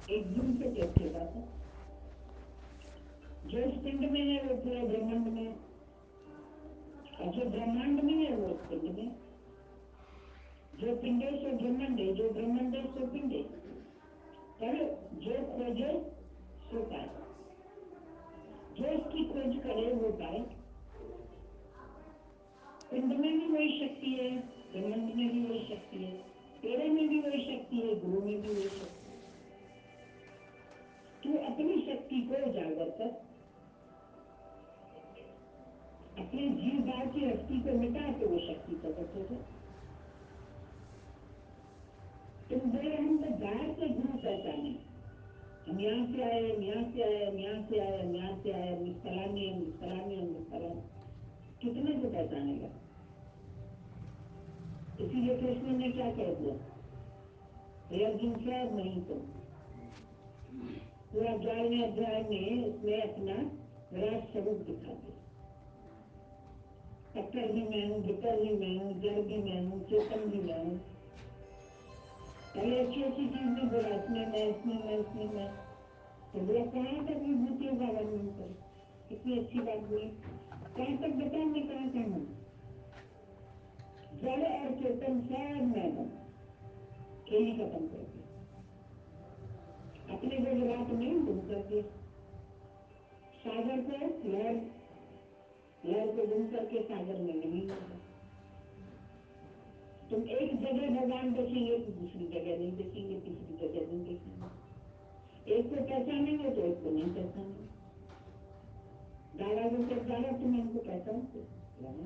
एकदम से कैसे होगा था? जो इस पिंड में है वो पूरे ब्रह्मांड में है, और जो ब्रह्मांड में है वो इस पिंड में। जो पिंडे सो ब्रह्मांड है, जो ब्रह्मांड है सो पिंड है। पर जो खोजे सो पाए, जो इसकी खोज करे वो पाए। पिंड में भी वही शक्ति है, ब्रह्मांड में भी वही शक्ति है, तेरे में भी वही शक्ति है, गुरु में भी वही शक्ति है। तू अपनी शक्ति को उजागर कर, अपने जीव भाव की हस्ती को मिटा तो वो शक्ति प्रकट हो जाए। तुम बोले हम तो बाहर से गुरु पहचाने, हम यहाँ से आए, हम यहाँ से आए, हम यहाँ से आए, हम यहाँ से आए, हम इस फलानी, हम इस फलानी, हम इस फलानी, कितने को पहचाने लगे। इसीलिए कृष्ण ने क्या कह दिया, हे अर्जुन सब नहीं तुम। पूरा 11वें अध्याय में उसने अपना विराट स्वरूप दिखा दिया। पत्थर भी मैं हूँ, विकर भी मैं हूँ, जड़ भी मैं हूँ, चेतन भी मैं हूँ। पहले अच्छी अच्छी चीज में बोला, इसमें मैं, इसमें मैं, इसमें मैं, तो बोला कहाँ तक विभूतियों का वर्णन करे, कितनी अच्छी बात बोली, कहाँ तक बताऊं मैं कहाँ कहाँ हूँ। जड़ और चेतन सब मैं हूँ, खेल ही खत्म कर दिया। अपने को विराट में गुम कर दिया, सागर को लहर, लहर को गुम करके सागर में विलीन हो गया। तुम एक जगह भगवान देखेंगे तो दूसरी जगह नहीं देखेंगे, तीसरी जगह नहीं देखेंगे। एक को पहचानेंगे तो एक को नहीं पहचानेंगे। दादा को कह, दादा तुम हमको पहचानते? दादा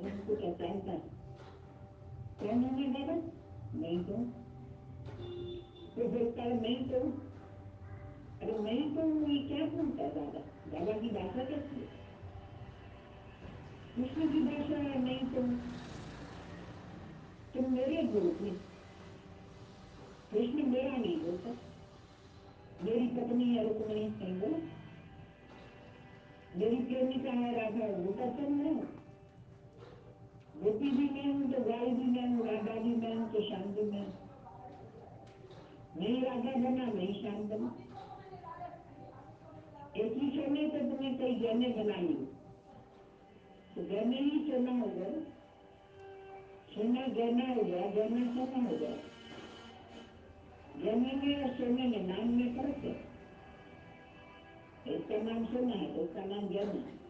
हमको पहचानता है। कौन हूँ मैं दादा? मैं तो तो बोलता है मैं तो, अरे मैं तो ये क्या बोलता है दादा? दादा की भाषा कैसी है? कृष्ण की भाषा है मैं तो, तुम मेरे गुरु थे। कृष्ण मेरा नहीं बोलता, मेरी पत्नी है रुक्मिणी नहीं बोला, मेरी प्रेमिका है राधा, वो तो सब मैं हूँ। गोपी भी मैं हूँ तो गाय भी मैं हूँ, राधा भी मैं हूँ तो श्याम भी मैं हूँ। नहीं राधा बना, नहीं श्याम बना। एक ही सोने को तुम्हें कई गहने बना ली, तो गहने ही सोना हो गया, सोना गहना हो गया, गहना सोना हो गया। गहने में और सोने में नाम में फर्क है। इसका नाम सोना है तो इसका नाम गहना है।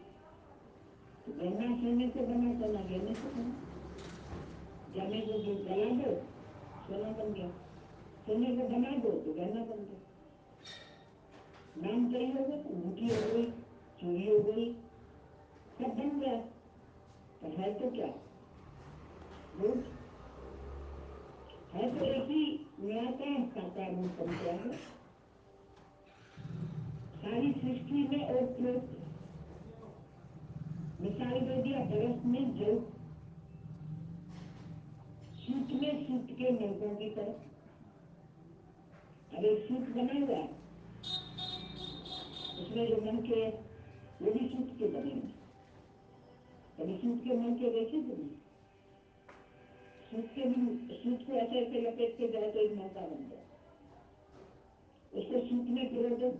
तो गहना सोने से बना, सोना गहने से बना। गहने को जो गला दो सोना बन गया, सोने को बना दो तो गहना बन गया। नाम कई हो गए, अंगूठी हो गई, चूड़ी हो गई, सब बन गया। तो है तो क्या? रूप है तो एक ही निराकार साकार रूप बन के आ गया। सारी सृष्टि में और प्रोत है। मिसाल दे दिया बरस में जल, सूत में सूत के नलकों की तरह। अब एक सूत बना हुआ है, उसमें जो मनके वो भी सूत के बने हुए। कभी सूत के मनके देखे तुमने? सूत के भी, सूत को ऐसे ऐसे लपेट के जाए तो एक नौका बन जाए, उसको सूत में पिरो दो।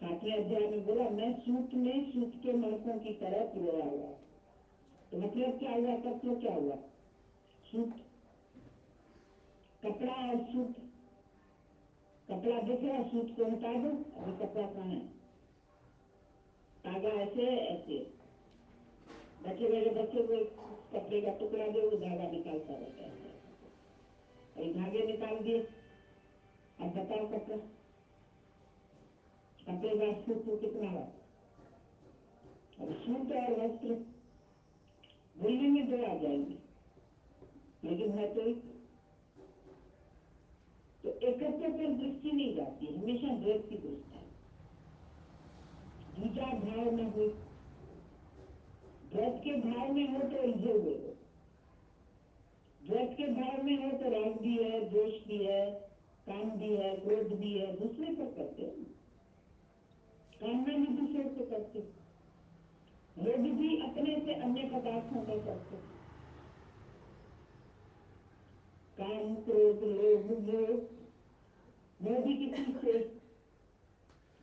7वें अध्याय में बोला मैं सूत में सूत के मनकों की तरह पिरोया हुआ। तो मतलब क्या हुआ? तत्व क्या हुआ? सूत, कपड़ा और सूत। कपड़ा दिख रहा, सूत को हटा दो, अभी कपड़ा कहाँ है? धागा ऐसे ऐसे, बच्चे मेरे बच्चे को कपड़े का टुकड़ा दे, वो धागा निकालता रहता है। अभी धागे निकाल दिए, अब बताओ कपड़ा, कपड़े का सूत्र कितना हुआ? अब सूत और वस्त्र बोलने में दो आ जाएंगे, लेकिन है तो एक। तो एकत्व पर दृष्टि नहीं जाती, हमेशा द्वैत की दृष्टि। दूजा भाव में हो, द्वैत के भाव में हो तो उलझे हुए हो। द्वैत के भाव में हो तो राग भी है, द्वेष भी है, काम भी है, क्रोध भी है, दूसरे पर करते हो, कामना भी दूसरे से करते हो, लोभ भी अपने से अन्य पदार्थों का करते हो। काम, क्रोध, लोभ, मोह, मैं भी किसी से,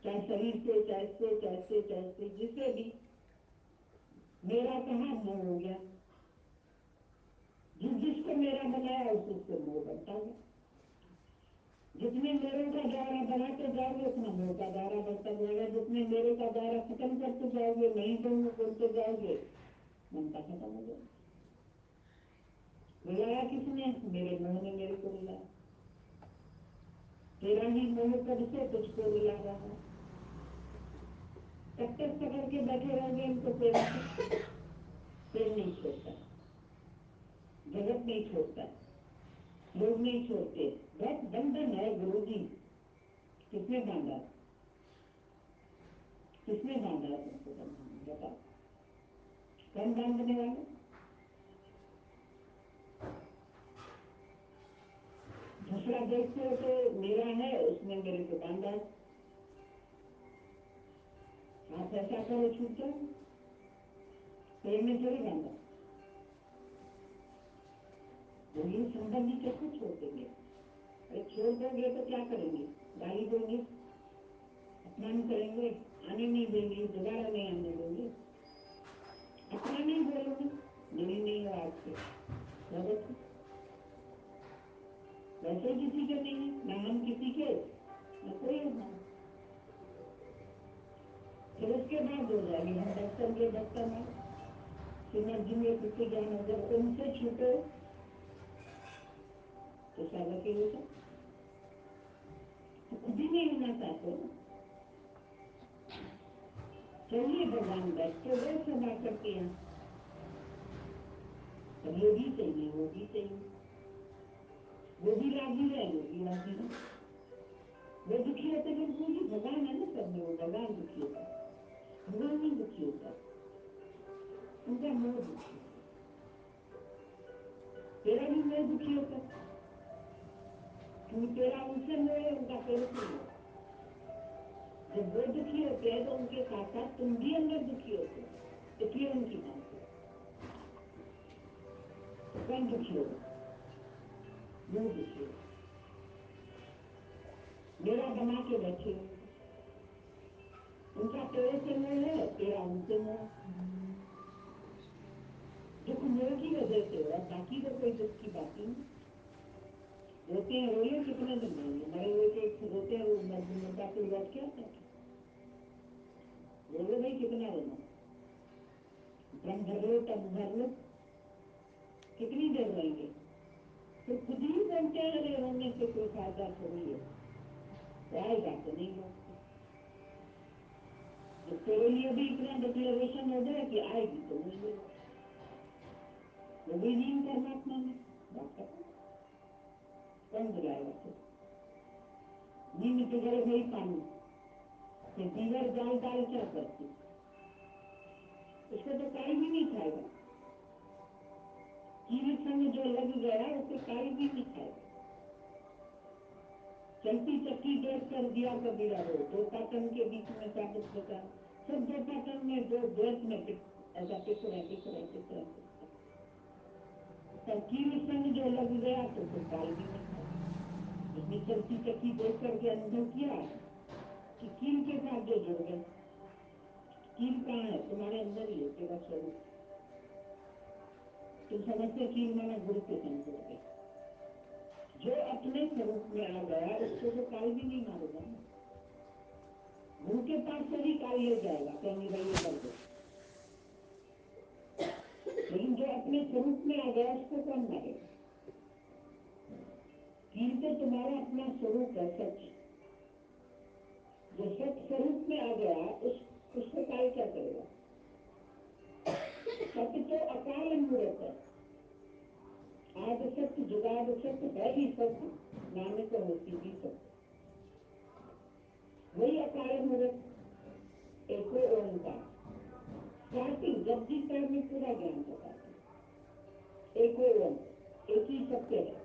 चाहे शरीर से, चाहे जिसे भी, मेरा कहाँ मोह हो गया। जिसको मेरा बनाया उसको मोह बनता है। जितने मेरे का दायरा बनाते जाओगे उतना मोह का दायरा बढ़ता जाएगा। जितने मेरे का दायरा खत्म करते जाओगे, नहीं बोलते जाओगे, मनता खत्म हो जाएगा। रुलाया किसने? मेरे मोह ने मेरे को रुलाया। तेरा ही मोह कब से तुझको रुला रहा है। कब तक पकड़ के बैठे रहोगे इनको प्रेम से? प्रेम नहीं छोड़ता, जगत नहीं छोड़ता, लोग नहीं छोड़ते। बहुत बंधन है गुरुजी। किसने बांधा? किसने बांधा है तुमको बंधन? बताओ, कौन बांधने वाला? दूसरा देखते हो तो मेरा है, उसने मेरे को बांधा। आप ऐसा करो छूट जाओ, प्रेम में थोड़ी बांधा। बोलिए संबंधी कैसे छोड़ देंगे? अरे छोड़ दोगे तो क्या करेंगे? गाली देंगे, अपमान करेंगे, आने नहीं देंगे, दोबारा नहीं आने देंगे, अपना नहीं बोलोगे, मेरी नहीं हो आज से, स्वागत है। वैसे किसी के नहीं है, ना हम किसी के, न कोई अपना। फिर उसके बाद हो जाएंगे हम बर्तन के बर्तन हैं, श्रीमद जी में कुछ ज्ञान। जब उनसे छूटो तो सब अकेले से, तो खुद ही नहीं होना चाहते हो। चलिए भगवान बैठते गए सदा करके हैं, अब ये भी चाहिए, वो भी चाहिए, वो भी राजी है, वो भी राजी है। वो दुखी होते फिर पूरी भगवान है ना सब में, वो भगवान दुखी होता है, भगवान नहीं दुखी होता, उनका मोह दुखी होता है। तेरा भी मोह दुखी होता है, क्योंकि तेरा उनसे मोह है, उनका तेरे से मोह। जब वो दुखी होते हैं तो उनके साथ साथ तुम भी अंदर दुखी होते हो, तो फिर उनकी मानते हो, तो कौन दुखी होगा? वो दुखी होगा। मेरा बना के बैठे हो, उनका तेरे से मोह है, तेरा उनसे मोह है। दुख मोह की वजह से हो, और बाकी तो कोई दुख की बात ही नहीं। रोते हैं, रोइए, कितने दिन रोइए, मरे हुए के रोते हैं, वो मुद्दा पे लौट के आता है। रोलो भाई, कितना रोना, दम भर लो तब भर लो, कितनी देर रोएंगे? तो खुद ही बोलते हैं अरे रोने से कोई फायदा थोड़ी है, आएगा तो नहीं लौटते। जब तेरे लिए भी इतना डिक्लेरेशन हो जाए कि आएगी तो नहीं लौट, वो भी लीन परमात्मा में, बात खत्म। कौन बुलाएगा फिर? नींद बिगड़ गई पानी तो दीवर जाल डाल क्या करती, उसको तो काई भी नहीं खाएगा। कील संग जो लग गया उसे काई भी नहीं खाएगा। चलती चक्की डेढ़ कर दिया कबीरा रो, दो पाटन के बीच में साबित बता, सब दो पाटन में दो द्वैत में ऐसा पिक रहे। पर कील संग जो लग गया तो फिर काल भी नहीं खाएगा। उसने चलती चक्की देख करके अनुभव किया कि कील के साथ जो जुड़ गए, कील कहाँ है? तुम्हारे अंदर ही है, तेरा स्वरूप। तुम समझते कील माना गुरु के संग जुड़ गए। जो अपने स्वरूप में आ गया उसको तो काल भी नहीं मारेगा ना, गुरु के पास से ही काल ले जाएगा, कहेंगे भाई ये कर दो। लेकिन जो अपने स्वरूप में आ गया उसको कौन मारेगा? कील तो तुम्हारा अपना स्वरूप है, सच। जो सच स्वरूप में आ गया उसको काल क्या करेगा? सत्य तो अकाल मूर्त है, आद सत्य जुगाद सत्य है ही सत्य, नानक होती भी सत्य। वही अकाल मूर्त, एको ओंकार। स्टार्टिंग जब भी टाइम में पूरा ज्ञान बताते हैं, एको ओम, एक ही सत्य है,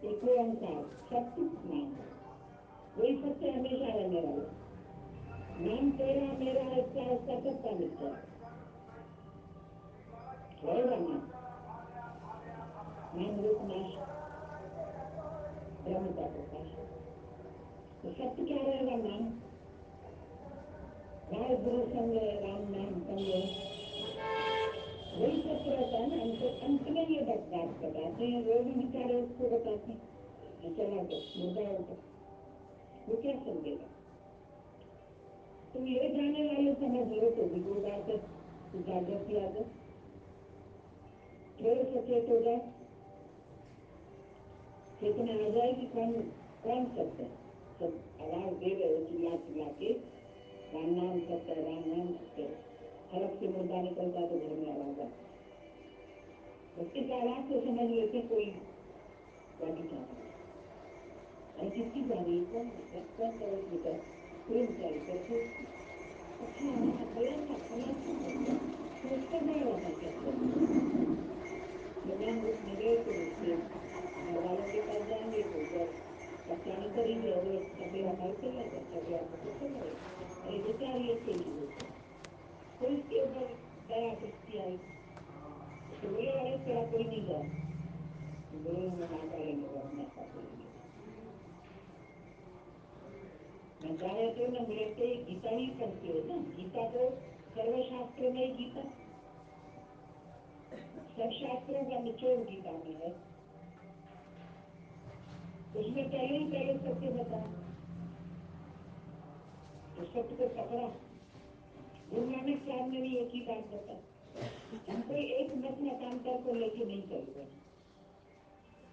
एको ओंकार, सत्य नाम, वही सत्य हमेशा रहने वाला। नाम तेरा मेरा इसका उसका सबका मिट जाएगा, रहेगा नाम, नाम रूप नाश। ब्रह्म का प्रकाश है। तो सत्य क्या रहेगा? नाम। राय गुरु संग राम नाम संग, वही सत्य रहता है ना। हमको अंत में ये बात बताते हैं, वो भी बेचारे उसको बताते हैं कि चला गया मुर्दा होगा, वो क्या समझेगा? तुम ये जाने वाले समझ लो तो भी कोई बात है, जागृति आ जाए, थोड़े सचेत हो जाए, चेतना आ जाए कि कौन कौन सत्य है। सब आवाज दे रहे हो चिल्ला चिल्ला के, राम नाम सत्य है, राम नाम सत्य है। हड़प से मुर्दा निकलता तो घर में आवाज आता, इस आवाज को समझ लेते कोई गाड़ी जाना है, किसकी गाड़ी, कौन कौन करो बेटा, प्रेम प्यारी करके। अच्छा हाँ गया था फला तो उसका गया था क्या? भगवान रूप में गए तो उसके घर वालों के पास जाएंगे तो उधर पहचान करेंगे, अरे सगला भाई चला गया, सगला पति चला गया, अरे बेचारी अकेली हो गई, तो इसके ऊपर दया दृष्टि आई। तो बोले अरे तेरा कोई नहीं गया, तो बोले हम माता लेंगे, अपना साथ लेंगे। न जाए तो न मिलते, गीता ही पढ़ते हो ना, गीता तो सर्वशास्त्र में गीता, सब शास्त्रों का निचोड़ गीता में है। उसमें पहले सत्य बताया, तो सत्य को पकड़ा। गुरु नानक साहब ने भी एक ही बात बताई, हम कोई एक मत मतांतर को लेके नहीं चल रहे हैं।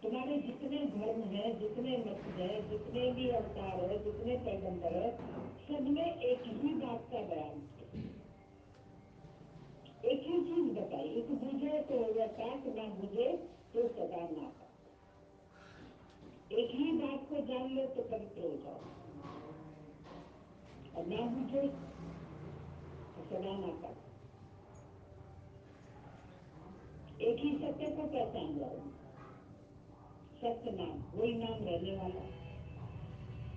तुम्हारे जितने धर्म है, जितने मत है, जितने भी अवतार है, जितने पैगंबर है, सब में एक ही बात का बयान किया, एक ही चीज बताई, एक बुझे तो पाक, ना बुझे तो सदा ना पाक। एक ही बात को जान लो तो पवित्र हो जाओ, और ना बुझे तो सदा ना पाक। एक ही सत्य को पहचान जाओ, सत्य नाम, वही नाम रहने वाला।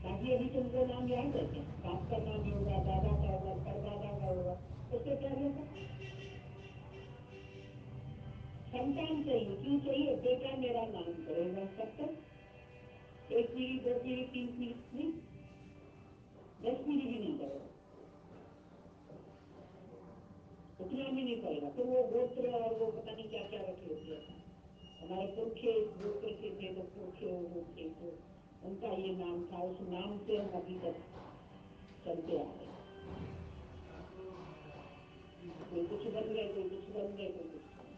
बाकी अभी तुमको नाम याद है क्या? बाप का नाम होगा, दादा का होगा, परदादा का होगा, उससे क्या होगा? संतान चाहिए, क्यों चाहिए? बेटा मेरा नाम करेगा, कब तक? एक पीढ़ी, दो पीढ़ी, तीन पीढ़ी नहीं, 10 पीढ़ी भी नहीं करेगा, उतना भी नहीं करेगा। तो वो गोत्र और वो पता नहीं क्या क्या रख लेते हैं। हमारे पुरखे गोत्र के थे तो पुरखे वो थे तो उनका ये नाम था, उस नाम से हम अभी तक चलते आ रहे हैं। कोई कुछ बन गए, कोई कुछ बन गए, कोई कुछ बन गए,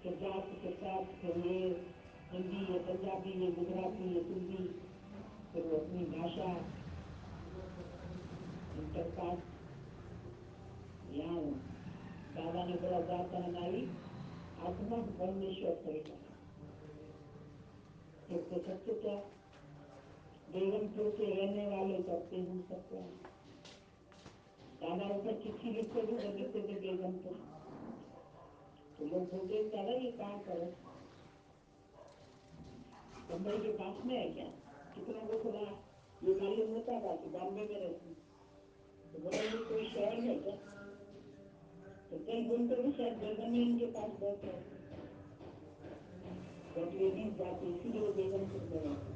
फिर जात, फिर कास्ट, फिर ये हिंदी, ये पंजाबी, ये गुजराती, ये सिंधी, फिर वो अपनी भाषा, इंटरकास्ट। यहाँ दादा ने बोला जात हमारी आत्मा परमेश्वर करेगा। फिर तो सत्य क्या, बेगमपुर के रहने वाले करते हैं सत्य। दादा ऊपर चिट्ठी लिखते थे, जब लिखते थे बेगमपुर, तो लोग बोलते दादा ये कहाँ पर है, बम्बई के पास में है क्या? कितना को थोड़ा ये मालूम होता था कि बॉम्बे में रहती, तो बोला ये कोई शहर है क्या? तो कई बोलते थे शायद बेगम इनके पास बहुत रहती, बहुत लेडीज जाती, इसीलिए बेगमपुर में रहती।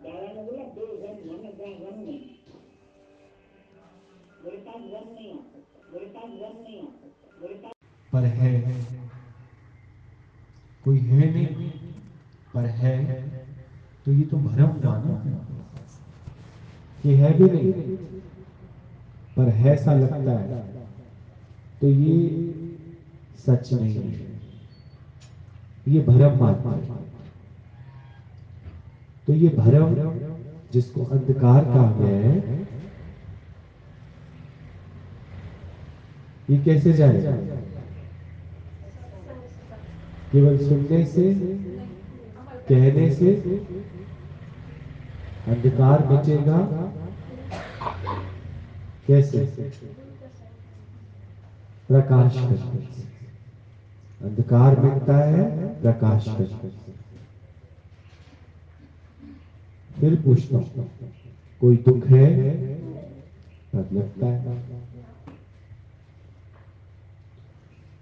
दादा ने बोला बेगम मन गम नहीं, मेरे पास गम नहीं आ सकता, मेरे पास गम नहीं आ सकता, मेरे पास पर है, कोई है नहीं पर है, तो ये तो भ्रम हुआ ना कि है भी नहीं पर है सा लगता है, तो ये सच नहीं है, ये भ्रम मात्र है। तो ये भ्रम जिसको अंधकार कहा गया है, ये कैसे जाएगा? केवल सुनने से, कहने से अंधकार मिटेगा? कैसे? प्रकाश करने से। अंधकार मिटता है प्रकाश करने से। फिर पूछता हूं, कोई दुख है? तब लगता है।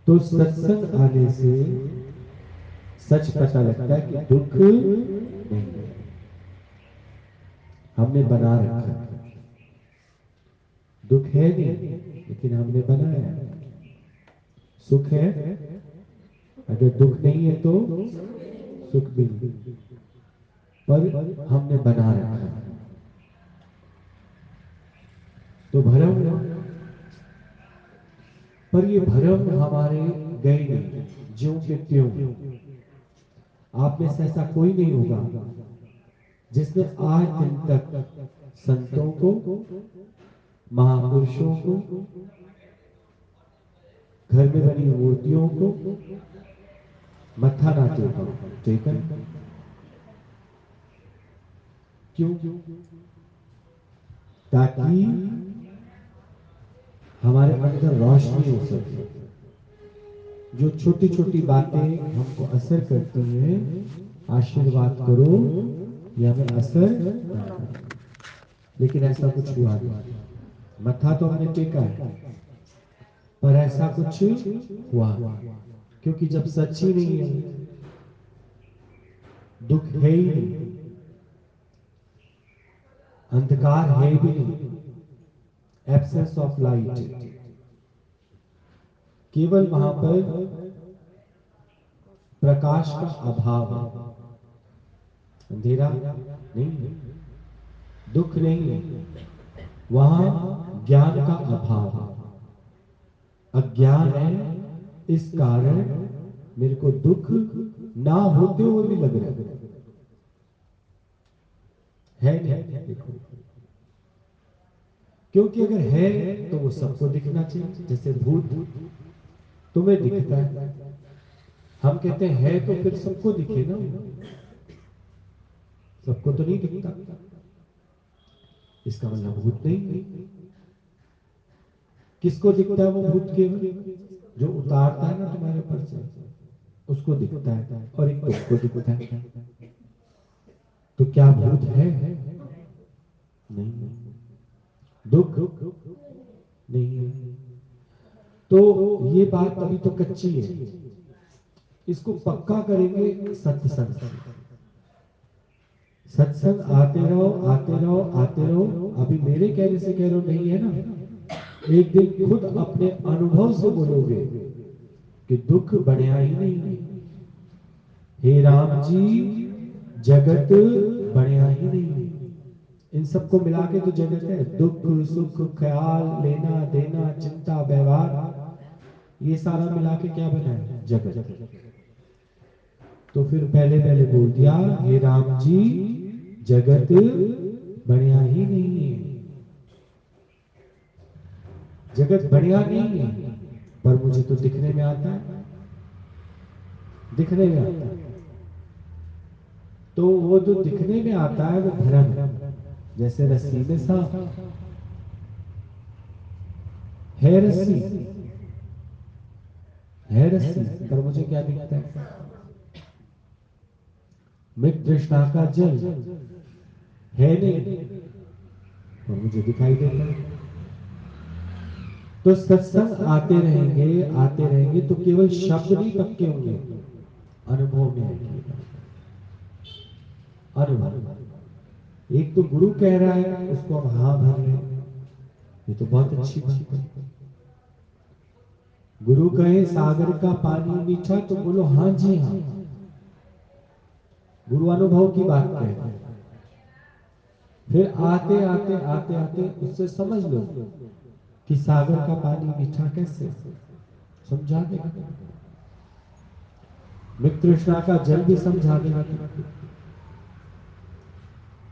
तो सत्संग आने से सच पता लगता है कि दुख नहीं है, हमने बना रखा है। दुख है नहीं, लेकिन हमने बनाया है। सुख है, अगर दुख नहीं है तो सुख भी नहीं, पर हमने बना रखा है। तो भरम, पर ये भरम हमारे गए नहीं, ज्यों के त्यों। आप में से ऐसा कोई नहीं होगा जिसने आज दिन तक संतों को, महापुरुषों को, घर में बनी मूर्तियों को मत्था ना टेका। टेका क्यों? ताकि हमारे अंदर रोशनी हो सके। जो छोटी छोटी बातें हमको असर करती हैं, आशीर्वाद करो या हमें असर ना करो। लेकिन ऐसा कुछ हुआ नहीं। मत्था तो हमने टेका है, पर ऐसा कुछ हुआ, क्योंकि जब सच ही नहीं है, दुख है ही नहीं, अंधकार है भी नहीं, एब्सेंस ऑफ लाइट, केवल वहां पर प्रकाश का अभाव है, अंधेरा नहीं है, दुख नहीं है, वहां ज्ञान का अभाव है, अज्ञान है। इस कारण मेरे को दुख ना होते हुए भी लग रहा है नहीं। देखो, क्योंकि अगर है तो वो सबको दिखना चाहिए। जैसे भूत तुम्हें दिखता है, हम कहते हैं है तो फिर सबको दिखे ना, सबको तो नहीं दिखता, इसका मतलब भूत नहीं। किसको दिखता है वो भूत? केवल जो उतारता है ना तुम्हारे ऊपर से, उसको दिखता है, और एक तुमको दिखता है। तो क्या भूत है? नहीं। दुख नहीं है। तो ये बात अभी तो कच्ची है, इसको पक्का करेंगे सत्संग से। सत्संग आते रहो, आते रहो, आते रहो। अभी मेरे कहने से कह रहे हो नहीं है ना, एक दिन खुद अपने अनुभव से बोलोगे कि दुख बढ़िया ही नहीं। हे राम जी, जगत बढ़िया ही नहीं। इन सबको मिला के तो जगत है। दुख सुख ख्याल लेना देना चिंता व्यवहार, ये सारा मिला के क्या बना है? जगत। तो फिर पहले पहले बोल दिया, हे राम जी, जगत बढ़िया ही नहीं है। जगत बढ़िया नहीं है, पर मुझे तो दिखने में आता है, दिखने में आता है। तो वो जो दिखने में आता है वो भ्रम है। जैसे रस्सी में सांप है, रस्सी है, रस्सी, पर मुझे क्या दिखता है? मृत तृष्णा का जल है नहीं, पर मुझे दिखाई देता है। तो सत्संग आते रहेंगे, आते रहेंगे, तो केवल शब्द नहीं पक्के होंगे, अनुभव में आएगी। अनुभव, एक तो गुरु कह रहा है उसको हम हाँ भर रहे हैं, ये तो बहुत अच्छी बात है। गुरु कहे सागर का पानी मीठा तो बोलो हाँ जी हाँ। गुरु अनुभव की बात कह रहे हैं। फिर आते आते आते आते उससे समझ लो कि सागर का पानी मीठा कैसे, समझा देगा। मृत तृष्णा का जल भी समझा देगा,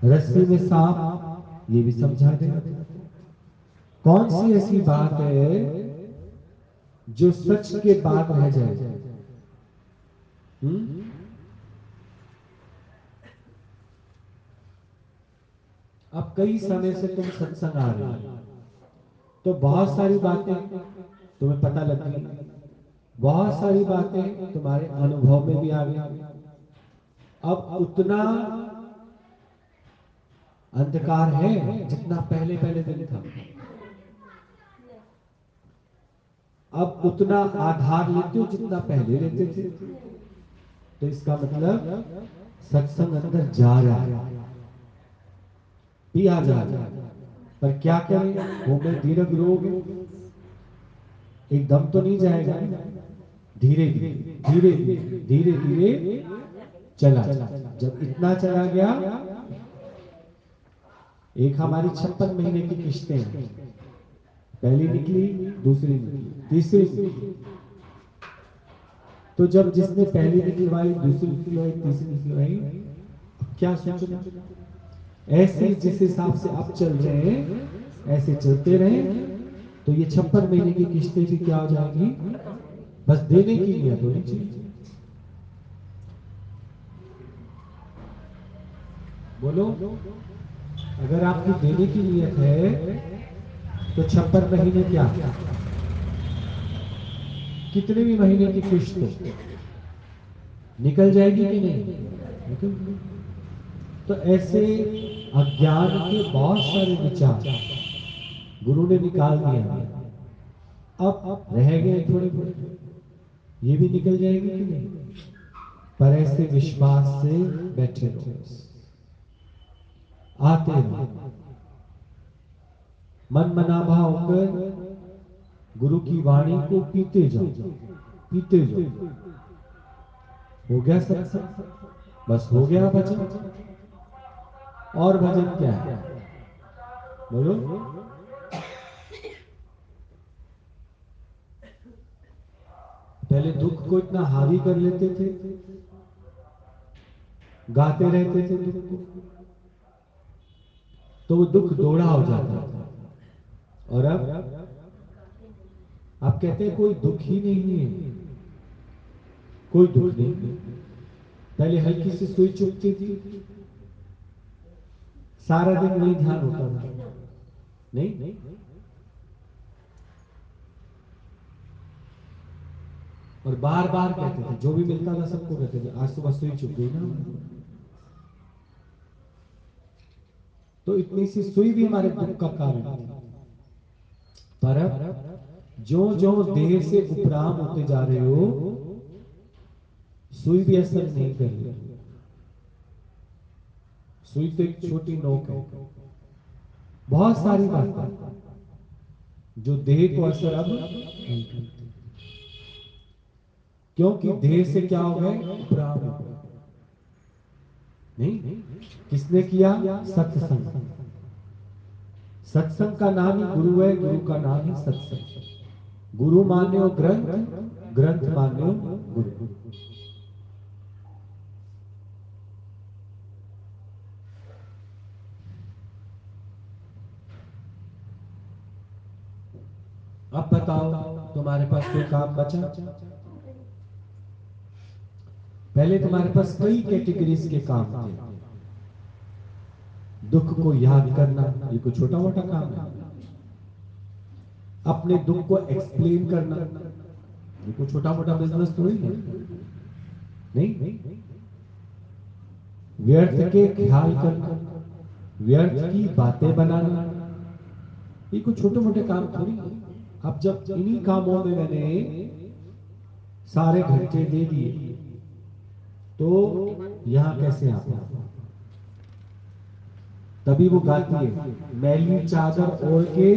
रस्सी में सांप ये भी समझा देगा। कौन सी ऐसी बात है जो सच के बाद रह जाए? अब कई समय से तुम सत्संग आ रहे हो, तो बहुत सारी बातें तुम्हें पता लग गई, बहुत सारी बातें तुम्हारे अनुभव में भी आ गई। अब उतना अंधकार है जितना पहले पहले दिन था, अब उतना आधार लेते हो जितना पहले लेते थे। तो इसका मतलब सत्संग अंदर जा रहा है, पिया जा रहा है। पर क्या करें, वो में दीर्घ रोग है, एकदम तो नहीं जाएगा, धीरे धीरे धीरे धीरे धीरे धीरे चला। जब इतना चला गया, एक हमारी 56 महीने की किस्तें हैं, पहली निकली, दूसरी निकली, तीसरी निकली। तो जब जिसने पहली निकलवाई, दूसरी निकलवाई, तीसरी निकलवाई, क्या सोचना, ऐसे जिस हिसाब से अब चल रहे हैं ऐसे चलते रहे तो ये 56 महीने की किस्तें भी क्या हो जाएंगी, बस देने की नियत होनी चाहिए। बोलो, अगर आपकी देने की नियत है तो 56 महीने क्या, कितने भी महीने की किस्त हो, निकल जाएगी कि नहीं, निकल। तो ऐसे अज्ञान के बहुत सारे विचार गुरु ने निकाल दिया, अब रह गए थोड़े बहुत, ये भी निकल जाएगी कि नहीं। पर ऐसे विश्वास से बैठे रहो, आते रहो, मन मना भाव कर गुरु की वाणी को पीते जाओ, पीते जाओ। हो गया सत्संग, बस हो गया भजन। और भजन क्या है, बोलो। पहले दुख को इतना हावी कर लेते थे, गाते रहते थे दुख को, तो वो दुख दोहरा हो जाता था। और अब आप कहते हैं कोई दुख ही नहीं है, कोई दुख नहीं। पहले हल्की सी सुई चुभती थी, सारा दिन वही ध्यान होता था, नहीं। और बार बार कहते थे, जो भी मिलता था सबको कहते थे आज सुबह सुई चुभ गई ना। तो इतनी सी सुई भी हमारे दुख का कारण थी। पर अब जो जो देह से उपराम होते जा रहे हो, सुई भी असर नहीं कर रही। सुई तो एक छोटी नोक है, बहुत सारी बातें जो देह को असर अब नहीं करती, क्योंकि देह से क्या हो गए, उपराम हो गए। नहीं, किसने किया, सत्संग। सत्संग का नाम ही गुरु है, गुरु का नाम ही सत्संग। गुरु मान्यो ग्रंथ, ग्रंथ मान्यो गुरु। अब बताओ, तुम्हारे पास कोई काम बचा? पहले तुम्हारे पास कई कैटेगरीज के काम थे। दुख को याद करना, ये कोई छोटा मोटा काम है? अपने दुख को एक्सप्लेन करना, ये कोई छोटा मोटा बिजनेस थोड़ी है, नहीं। व्यर्थ के ख्याल करना, व्यर्थ की बातें बनाना, ये कोई छोटे मोटे काम थोड़ी है। अब जब इन्हीं कामों में मैंने सारे घंटे दे दिए तो यहां कैसे आता? तभी वो गाती है, मैली चादर ओढ़ के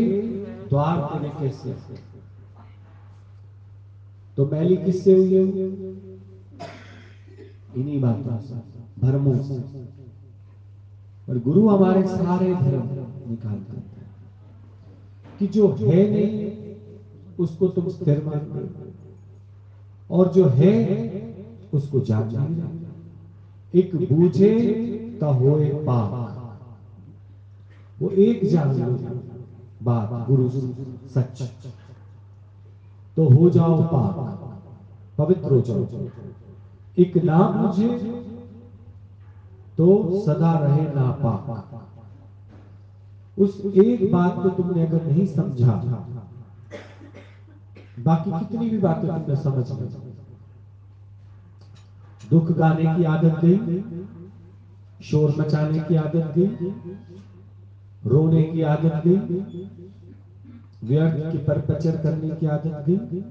द्वार तेरे कैसे। तो मैली किससे हुई है? इन्हीं बातों से, भ्रमों से। और गुरु हमारे सारे भ्रम निकालते हैं कि जो है नहीं उसको तुम स्थिर मान लो, और जो है उसको जान लो। एक बूझे तो होए पाक, वो एक जान लो बात गुरु सच, तो हो जाओ पाक, पवित्र हो जाओ। एक नाम मुझे तो सदा रहे नापाक। उस एक बात को तुमने अगर नहीं समझा, बाकी कितनी भी बातें तुमने समझ ली। दुख गाने की आदत गई, शोर मचाने की आदत गई, रोने की आदत गई, व्यर्थ की परपचर करने की आदत गई।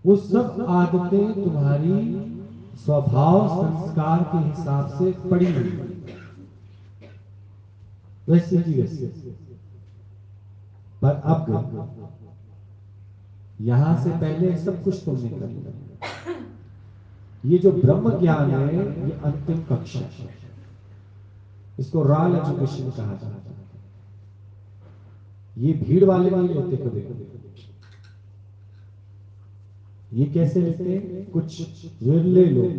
वो सब आदतें तुम्हारी स्वभाव संस्कार के हिसाब से पड़ी हुई, वैसी की वैसी। पर अब यहां से पहले सब कुछ तुमने कर लिया। ये जो ब्रह्म ज्ञान है ये अंतिम कक्षा है, इसको रॉयल एजुकेशन कहा जाता है। ये भीड़ वाले नहीं लेते कभी। ये कैसे लेते हैं? कुछ विरले लोग,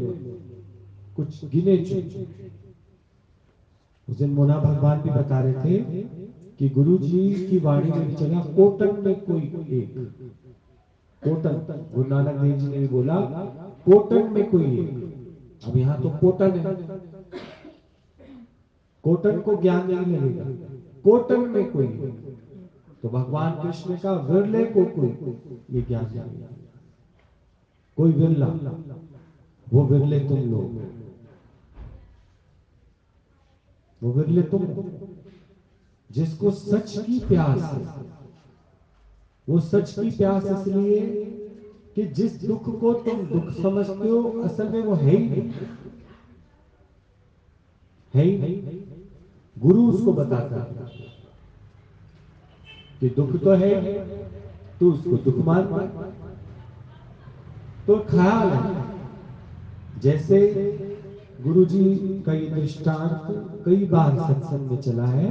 कुछ गिने चुने। उस दिन मोना भगवान भी बता रहे थे कि गुरु जी की वाणी में भी चला, कोटन में कोई एक, कोटन, गुरु नानक देव जी ने भी बोला कोटन में कोई एक। अब यहाँ तो कोटन है, कोटन को ज्ञान नहीं लगेगा, कोटन में कोई एक। तो भगवान कृष्ण का विरले को कोई ये ज्ञान लगेगा, कोई विरला, वो विरले तुम लोग, वो विरले तुम जिसको सच की प्यास है। वो सच की प्यास इसलिए कि जिस दुख को तुम दुख समझते हो असल में वो है ही नहीं, है ही नहीं। गुरु उसको बताता है कि दुख तो है, तो उसको दुख मान। तो ख्याल है, जैसे गुरु जी का ये दृष्टांत कई बार सत्संग में चला है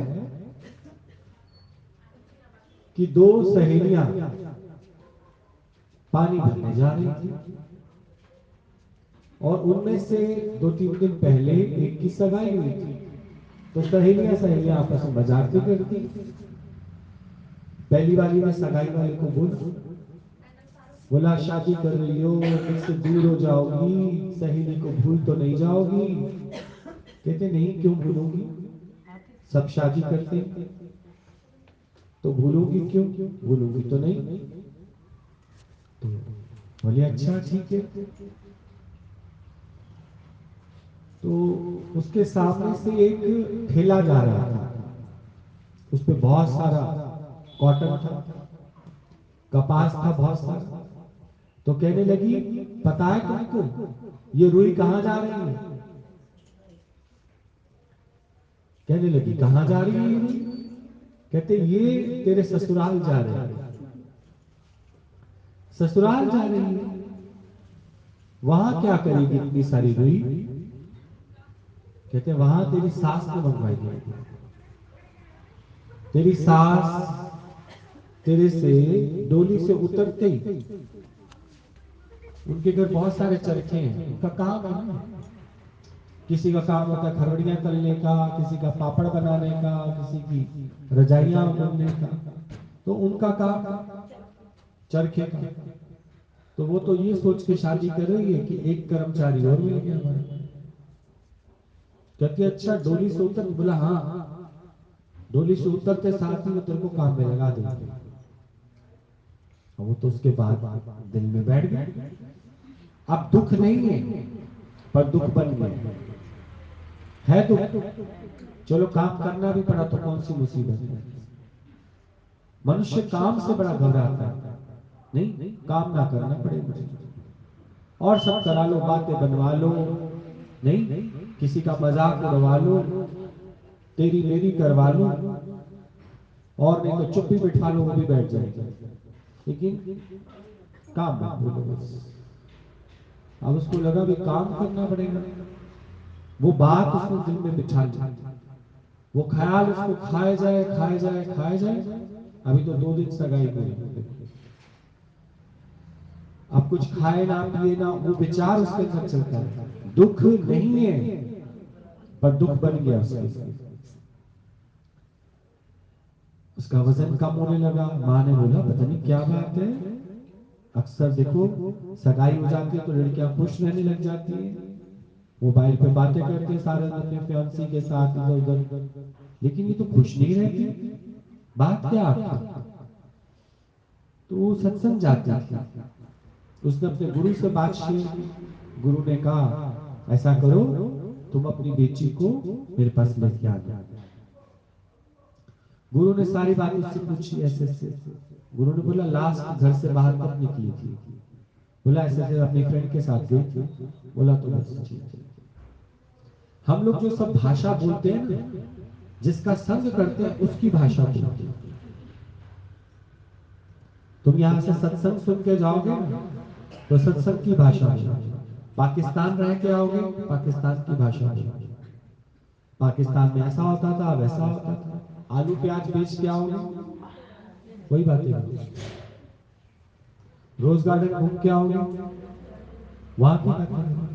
कि दो सहेलियां पानी भरने जा रही थी और उनमें से 2-3 दिन पहले एक की सगाई हुई थी। तो सहेलियां सहेलियां आपस में मजाक भी करती। पहली वाली ने सगाई वाले को बोला शादी कर रही हो, मुझसे दूर हो जाओगी, सहेली को भूल तो नहीं जाओगी? कहते नहीं, क्यों भूलूंगी, सब शादी करते, तो भूलूंगी क्यों? भूलूंगी तो नहीं। तो बोले अच्छा ठीक है। तो उसके सामने से एक ठेला जा रहा था, उस पे बहुत सारा कॉटन था, कपास था बहुत सारा। तो कहने लगी पता है तुमको ये रुई कहां जा रही है? कहने लगी कहां जा रही है ये रुई? कहते ये तेरे ससुराल जा रही है। ससुराल जा रही है, वहां क्या करेगी इतनी सारी रुई? कहते वहां तेरी सास ने मंगवाई है। तेरी सास तेरे से डोली से उतरते ही, उनके घर बहुत सारे चरखे हैं, उनका काम है ना, किसी का काम होता है खरवड़ियां तलने का, किसी का पापड़ बनाने का, किसी की रजाइयां बुनने का, तो उनका काम चरखे का। तो वो तो ये सोच के शादी कर रही है कि एक कर्मचारी और मिल गया हमारे। कहती अच्छा डोली से उतर? बोला हाँ, डोली से उतरते साथ ही वो तेरे को काम में लगा देंगे। वो तो उसके बाद दिल में बैठ गया, अब दुख नहीं है पर दुख बन गया है। दुख, चलो काम करना भी पड़ा तो कौन सी मुसीबत है। मनुष्य काम से बड़ा घबराता है, नहीं काम ना करना पड़े मुझे, और सब करा लो, बातें बनवा लो, नहीं किसी का मजाक उड़वा लो, तेरी मेरी करवा लो, और नहीं तो चुप्पी बिठा लो, वो भी बैठ जाएगा, लेकिन काम मत बोलो बस। अब उसको लगा भी काम करना पड़ेगा, वो बात उसने दिल में बिठा ली, वो ख्याल उसको खाए जाए खाए जाए खाए जाए। अभी तो 2 दिन सगाई हुई, अब कुछ खाए ना पिए ना, वो विचार उसके अंदर चलता है, दुख नहीं है पर दुख बन गया उसका वजन कम होने लगा। माँ ने बोला पता नहीं क्या बात है, अक्सर देखो सगाई हो जाती है तो लड़कियां खुश रहने लग जाती है, मोबाइल पे बातें करते हैं सारे दिन अपने फियांसी के साथ इधर उधर, लेकिन ये तो खुश नहीं रहती, बात क्या आपकी? तो वो सत्संग जाती थी, उसने अपने गुरु से बात शेयर की। गुरु ने कहा ऐसा करो तुम अपनी बेटी को मेरे पास लेके आ जाओ। गुरु ने सारी बात उससे पूछी ऐसे ऐसे। गुरु ने बोला लास्ट घर से बाहर कब निकली थी? बोला ऐसे ऐसे अपनी फ्रेंड के साथ गई थी। बोला तो बस ठीक है। हम लोग जो सब भाषा बोलते हैं ना, जिसका संग करते हैं उसकी भाषा बोलते हैं। तुम यहाँ से सत्संग सुन के जाओगे ना, तो सत्संग की भाषा बोलोगे। पाकिस्तान रह के आओगे, पाकिस्तान की भाषा बोलोगे। पाकिस्तान में ऐसा होता था, वैसा होता था। आलू प्याज बेच के आओगे, वही बातें बोलोगे। रोज गार्डन घूम के आओगे, वहां की बातें बोलोगे।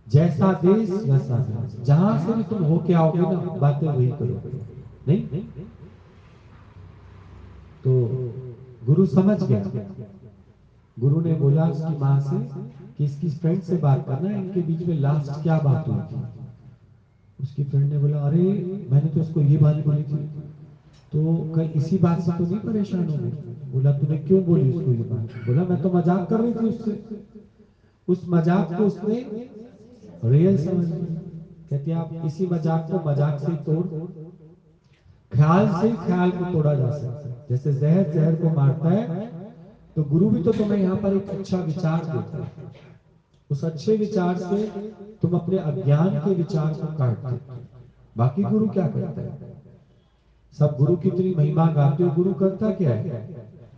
जैसा देश वैसा देश, जहां से भी तुम होके आओगे ना, बातें वही करोगे। नहीं तो गुरु समझ गया। गुरु ने बोला उसकी माँ से कि इसकी फ्रेंड से बात करना, इनके बीच में लास्ट क्या बात हुई थी। उसकी फ्रेंड ने बोला अरे मैंने तो उसको ये बात बोली थी, तो कहीं इसी बात से तो नहीं परेशान हो गई। बोला तूने क्यों बोली उसको ये बात। बोला मैं तो मजाक कर रही थी उससे। उस मजाक को उसने रियल समझ लिया। कहती आप इसी मजाक को मजाक से तोड़, ख्याल से ख्याल को तोड़ा जा सकता है। जैसे जहर जहर को मारता है, तो गुरु भी तो तुम्हें यहाँ पर एक अच्छा विचार देता है। उस अच्छे विचार से तुम अपने अज्ञान के विचार को काट देते हो। बाकी गुरु क्या करता है? सब गुरु की इतनी महिमा गाते हो, गुरु करता क्या है?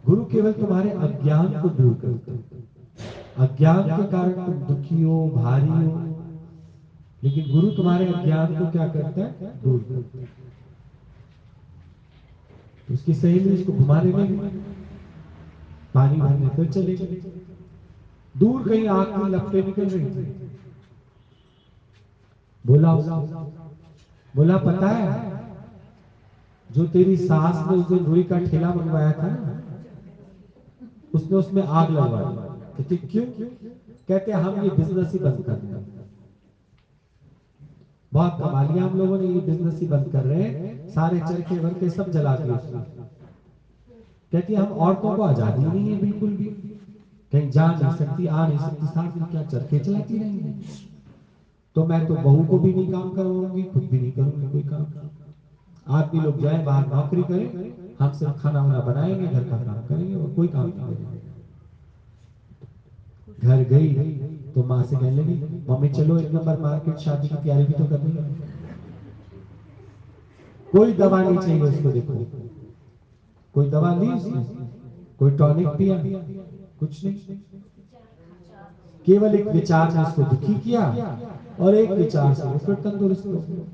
गुरु केवल तुम्हारे अज्ञान को दूर करता है। अज्ञान के कारण तुम दुखी हो, भारी हो, लेकिन गुरु तुम्हारे अज्ञान को क्या करता है? दूर करता है। तो उसकी सहेली उसको घुमाने लगी, पानी भरने फिर चले गए। दूर कहीं आग की लपटें निकल रही थी। बोला बोला पता है जो तेरी सास ने उस दिन रुई का ठेला मंगवाया था ना, उसने उसमें आग लगवा दी। कहते क्यों? कहते हम ये बिजनेस ही बंद कर रहे हैं। बहुत कमा लिया हम लोगों ने, ये बिजनेस ही बंद कर रहे हैं, सारे चरखे वर्खे सब जला दिए उसने। कहती हम औरतों को आजादी नहीं है बिल्कुल भी, कहीं जा नहीं सकती, आ नहीं सकती, सारा दिन क्या चरखे चलाती रहेंगी। तो मैं तो बहू को भी नहीं काम करवाऊंगी, खुद भी नहीं करूंगी कोई काम। आदमी लोग जाए बाहर नौकरी करें, हम सिर्फ खाना वाना बनाएंगे, घर का काम करेंगे और कोई काम नहीं करेंगे। घर गई तो माँ से कहने लगी मम्मी चलो एक नंबर मार्केट, शादी की तैयारी भी तो करनी है। कोई दवा नहीं चाहिए उसको, देखो कोई दवा ली उसने, कोई टॉनिक पिया, कुछ नहीं। केवल एक विचार ने उसको दुखी किया और एक विचार से वो फिर तंदुरुस्त हो गया।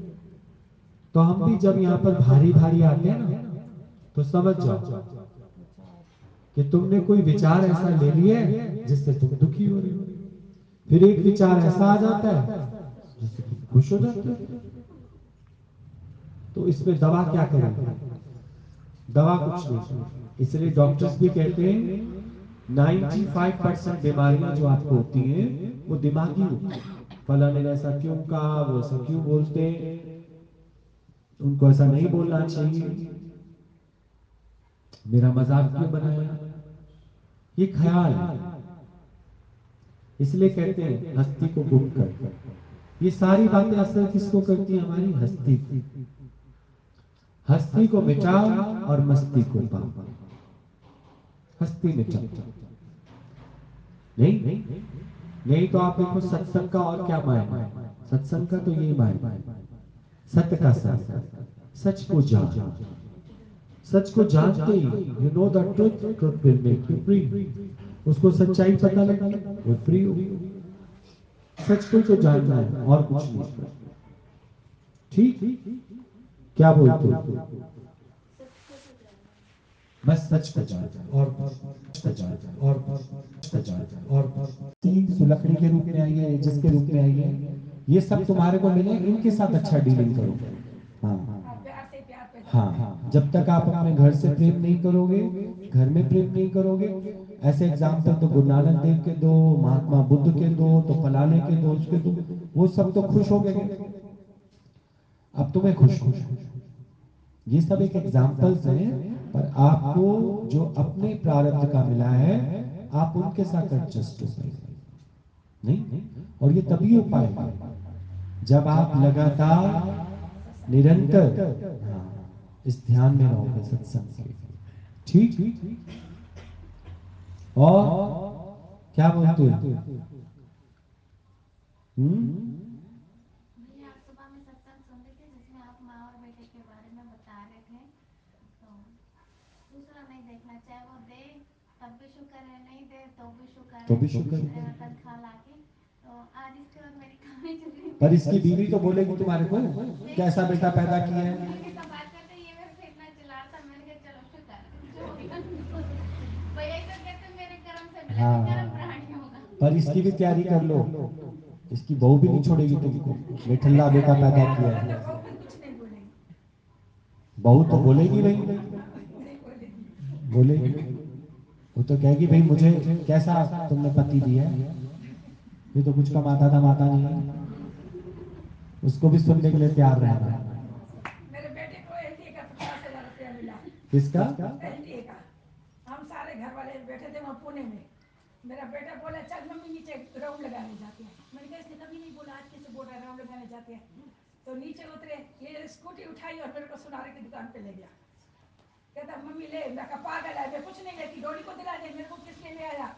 तो हम भी जब यहाँ पर भारी भारी आते हैं ना, तो समझ जाओ कि तुमने कोई विचार ऐसा ले लिया है जिससे तुम दुखी हो रहे हो। फिर एक विचार ऐसा आ जाता है जिससे तुम खुश हो जाते हो। तो इसमें दवा क्या करेगी? दवा कुछ नहीं। इसलिए डॉक्टर्स भी कहते हैं 95% बीमारियां जो आपको होती हैं वो दिमागी होती है। फलाने ने ऐसा क्यों कहा, वो ऐसा क्यों बोलते, उनको ऐसा नहीं बोलना चाहिए, मेरा मजाक क्यों बनाया, ये ख्याल है। इसलिए कहते हैं हस्ती को गुम कर। ये सारी बातें असर किसको करती है? हमारी हस्ती को। हस्ती को मिटा और मस्ती को पा। हस्ती मिटा नहीं, नहीं तो आप देखो सत्संग का और क्या मायना। सत्संग का तो ये मायना, सत्य का संग, सच को जान। सच को जानते ही you know the truth, truth will make you free. उसको सच्चाई पता लगी, वो फ्री हो। सच को तो जानना है और कुछ नहीं। ठीक क्या बोलते हो? बस सच को जानना और सुलखड़ी के रूप में आई है, जिसके रूप में आई है, ये सब तुम्हारे को मिले, इनके साथ अच्छा डीलिंग करो। हाँ हाँ, जब तक आप अपने घर से प्रेम नहीं करोगे, घर में प्रेम नहीं करोगे। ऐसे एग्जाम्पल तो गुरु नानक देव के दो, महात्मा बुद्ध के दो, तो फलाने के दो, उसके दो, वो सब तो खुश हो गए। अब तुम्हें खुश हो। ये सब एक एग्जाम्पल्स हैं, पर आपको जो अपने प्रारब्ध का मिला है, आप उनके साथ एडजस्ट हो पाएंगे। नहीं, और ये तभी हो पाएगा जब आप लगातार निरंतर इस ध्यान में रहोगे, सत्संग के। ठीक। और क्या बोलते हो? भैया आप सुबह में सत्संग सुन रहे थे जिसमें आप माँ और बेटे के बारे में बता रहे थे, तो दूसरा नहीं देखना, चाहे वो दे तब भी शुक्र है, नहीं दे तो भी शुक्र है, तो भी शुक्र है। तनख्वाह लाके। तो आज इसके बाद मेरी कहानी चल रही पर इसकी बीवी तो बोलेगी तुम्हारे को कैसा बेटा पैदा किया है। सब बात करते ये मेरे से इतना चिल्ला था, मैंने कहा चलो शुक्र है जो हो गया। भैया तो कहते मेरे कर्म से मिला, हाँ। कर्म प्राणी होगा। पर इसकी भी तैयारी कर लो, इसकी बहू भी नहीं छोड़ेगी तुमको, निठल्ला बेटा पैदा किया है। बहू तो बोलेगी नहीं, बोलेगी। वो तो कहेगी भाई मुझे कैसा तुमने पति दिया है, ये तो कुछ कमाता धमाता नहीं है। उसको भी सुनने के लिए तैयार रहना। मेरे बेटे को एलटीए का 50,000 रुपया मिला। किसका? एलटीए का। हम सारे घर वाले बैठे थे वहाँ पुणे में। मेरा बेटा बोला चल मम्मी नीचे राउंड लगाने जाते हैं। मैंने कहा इसने कभी नहीं बोला, आज कैसे बोल रहा है राउंड लगाने जाते हैं। तो नीचे उतरे, ये स्कूटी उठाई और मेरे को सुनारे की दुकान पे ले गया। कहता मम्मी ले, मैं कहा पागल है, मैं कुछ नहीं लेती, डोली को दिला दे, मेरे को किसके लिए आया।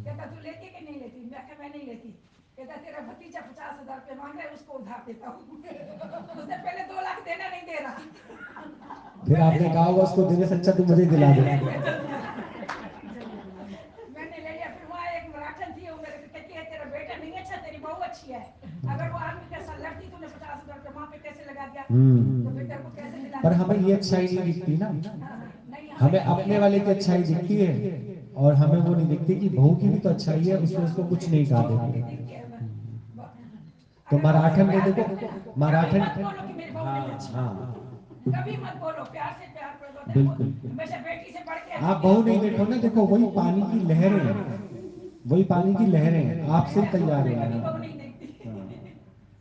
कहता तू लेती कि नहीं लेती, मैं कहा मैं नहीं लेती। कहता तेरा भतीजा 50,000 रुपये मांग रहा है, उसको उधार देता हूँ। उसने पहले 2 लाख देना नहीं दे रहा। फिर आपने कहा होगा उसको देने से अच्छा तू मुझे दिला दे। मैंने ले लिया। फिर वहाँ एक मराठन थी, वो मेरे को कहती है तेरा बेटा नहीं अच्छा, तेरी बहू अच्छी है। अगर वो आदमी के साथ लड़ती तूने 50,000 रुपये वहाँ पे कैसे लगा दिया, तो बेटा को कैसे दिला। पर हमें ये अच्छाई नहीं दिखती ना, नहीं हमें अपने वाले की अच्छाई दिखती है और हमें वो नहीं दिखती कि बहू की भी तो अच्छाई है, उसने उसको कुछ नहीं कहा देखो। तो मराठन ने देखो, मराठन। हाँ हाँ कभी मत बोलो, प्यार से प्यार करो। बिल्कुल। हमेशा बेटी से बढ़ के आप बहू नहीं देखो ना, देखो वही पानी की लहरें हैं, वही पानी की लहरें हैं, आप सिर्फ तैयार हो। बहू नहीं देखती।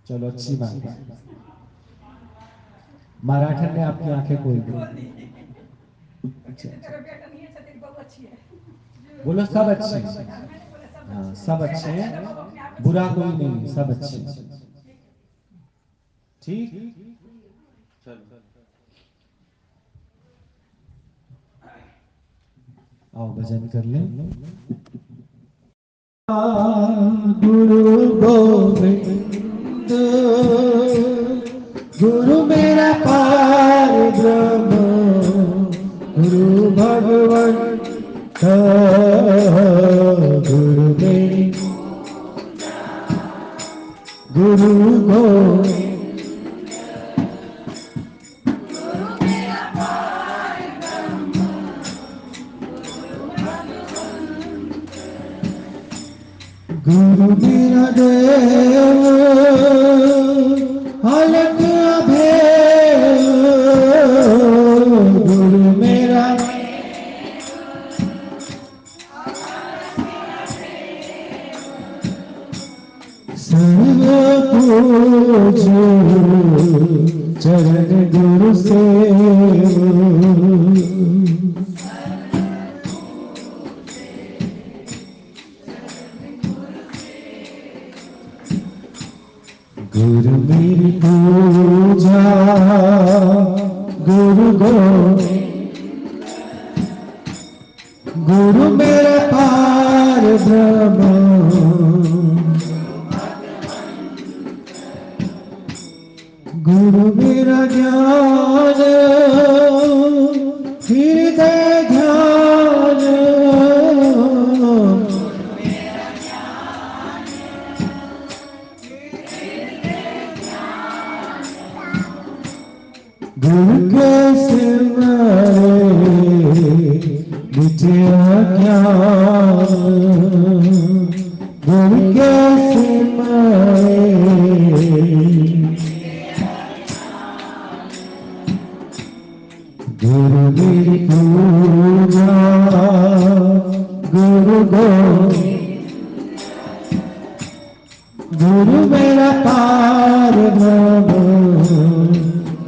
चलो अच्छी बात है, मराठन ने आपकी आंखें खोल दी। अच्छा तेरा बेटा नहीं अच्छा, तेरी बहू अच्छी है। बोलो सब अच्छे हैं। मैंने बोला सब हाँ अच्छे सब अच्छे हैं, बुरा कोई नहीं है, सब अच्छे हैं। ठीक, चलो आओ भजन कर लें। गुरु गोविंद गुरु मेरा पार ब्रह्म, गुरु भगवान गुरु मेरी गुरु गोविंद गुरु मेरा देव अलग अभेद, गुरु मेरा सर्व पूज चरण गुरु सेव। गुरु मेरी पूजा गुरु गोविंद, गुरु मेरा पार ब्रह्म, गुरु मेरा ज्ञान हृदय ध्यान, गुरु के सिमरे मिटे अज्ञान, गुरु के सिमरे गुरु मेरी पूजा गुरु गोविंद, गुरु मेरा पार ब्रह्म,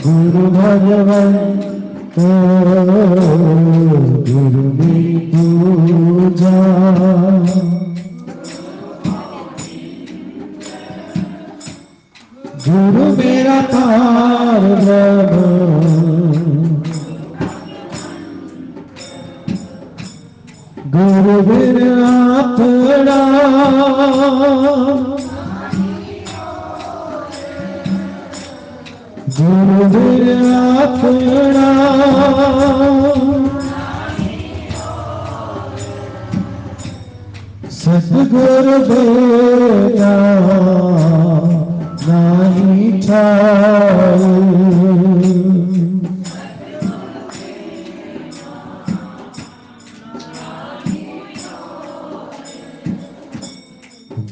गुरु भगवान गुरु मेरी पूजा। गुरु मेरा पार ब्रह्म, गुरु गुरुवीर आपड़ा गुरुवीर आपड़ा सतगुरु बेटा नाही ठाई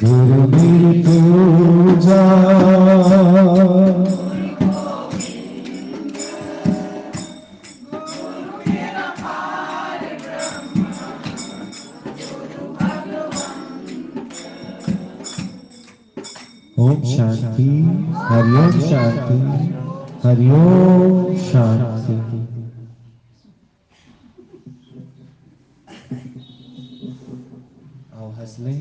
गुरुवीर पूजा ओम शांति हरिओम शांति हरिओम शांति। आओ हंस लें।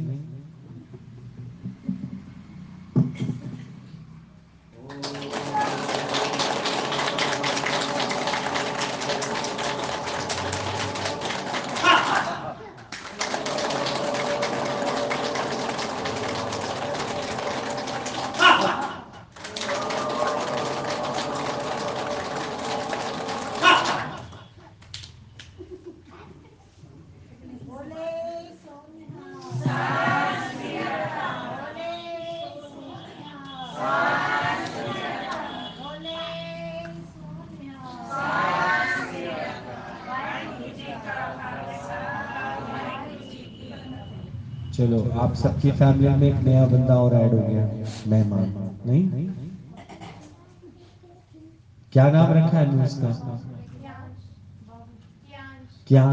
चलो आप सबकी फैमिली में एक नया बंदा और ऐड हो गया, मेहमान। नहीं, क्या नाम रखा है उसका? क्या?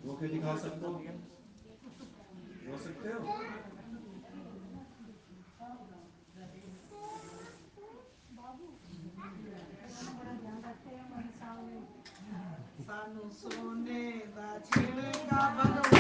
वो के दिखा सकते हो? हो सकते हो? सानू सोने दा छेड़ेगा भगवान।